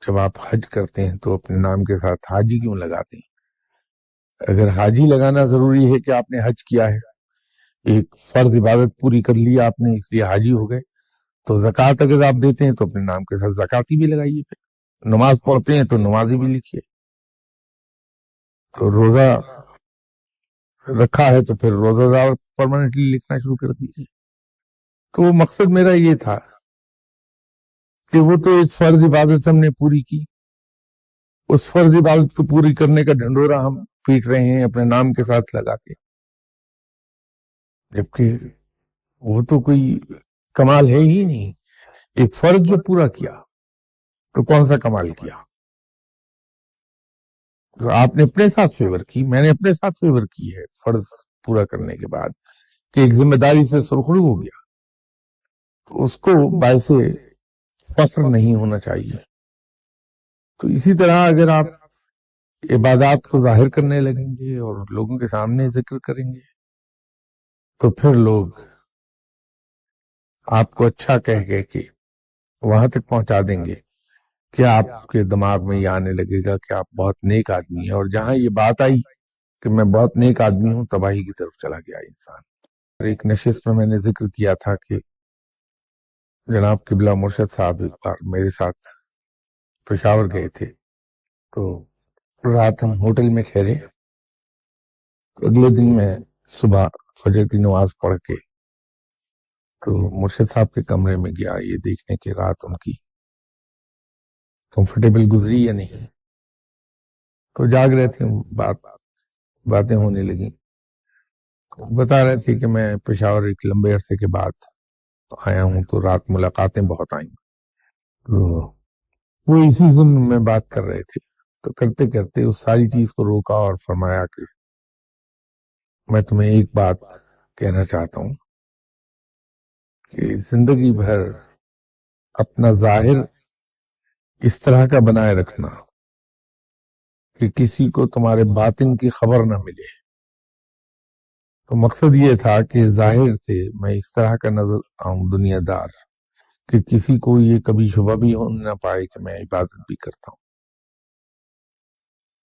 جب آپ حج کرتے ہیں تو اپنے نام کے ساتھ حاجی کیوں لگاتے ہیں؟ اگر حاجی لگانا ضروری ہے کہ آپ نے حج کیا ہے، ایک فرض عبادت پوری کر لی آپ نے، اس لیے حاجی ہو گئے، تو زکوٰۃ اگر آپ دیتے ہیں تو اپنے نام کے ساتھ زکاتی بھی لگائیے، پھر نماز پڑھتے ہیں تو نمازی بھی لکھیے، تو روزہ رکھا ہے تو پھر روزہ دار پرماننٹلی لکھنا شروع کر دیجیے۔ تو مقصد میرا یہ تھا کہ وہ تو ایک فرض عبادت ہم نے پوری کی، اس فرض عبادت کو پوری کرنے کا ڈھنڈورا ہم پیٹ رہے ہیں اپنے نام کے ساتھ لگا کے، جبکہ وہ تو کوئی کمال ہے ہی نہیں۔ ایک فرض جو پورا کیا تو کون سا کمال کیا؟ تو آپ نے اپنے ساتھ فیور کی، میں نے اپنے ساتھ فیور کی ہے فرض پورا کرنے کے بعد کہ ایک ذمہ داری سے سرخرو ہو گیا، تو اس کو باعث فخر نہیں ہونا چاہیے۔ تو اسی طرح اگر آپ عبادات کو ظاہر کرنے لگیں گے اور لوگوں کے سامنے ذکر کریں گے تو پھر لوگ آپ کو اچھا کہہ کے وہاں تک پہنچا دیں گے کہ آپ کے دماغ میں یہ آنے لگے گا کہ آپ بہت نیک آدمی ہیں، اور جہاں یہ بات آئی کہ میں بہت نیک آدمی ہوں، تباہی کی طرف چلا گیا انسان۔ ایک نشست میں نے ذکر کیا تھا کہ جناب قبلہ مرشد صاحب ایک بار میرے ساتھ پشاور گئے تھے، تو رات ہم ہوٹل میں ٹھہرے، تو اگلے دن میں صبح فجر کی نماز پڑھ کے تو مرشد صاحب کے کمرے میں گیا یہ دیکھنے کہ رات ان کی کمفرٹیبل گزری یا نہیں، تو جاگ رہے تھے، باتیں ہونے لگیں، بتا رہے تھے کہ میں پشاور ایک لمبے عرصے کے بعد آیا ہوں تو رات ملاقاتیں بہت آئیں، تو وہ اسی ضمن میں بات کر رہے تھے، تو کرتے کرتے اس ساری چیز کو روکا اور فرمایا کہ میں تمہیں ایک بات کہنا چاہتا ہوں کہ زندگی بھر اپنا ظاہر اس طرح کا بنائے رکھنا کہ کسی کو تمہارے باطن کی خبر نہ ملے۔ تو مقصد یہ تھا کہ ظاہر سے میں اس طرح کا نظر آؤں دنیا دار کہ کسی کو یہ کبھی شبہ بھی ہو نہ پائے کہ میں عبادت بھی کرتا ہوں۔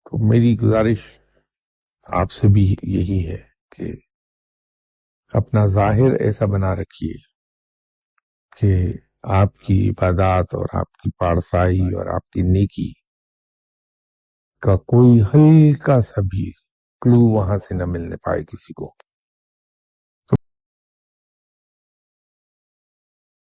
تو میری گزارش آپ سے بھی یہی ہے کہ اپنا ظاہر ایسا بنا رکھیے کہ آپ کی عبادات اور آپ کی پارسائی اور آپ کی نیکی کا کوئی ہلکا سا بھی کلو وہاں سے نہ ملنے پائے کسی کو۔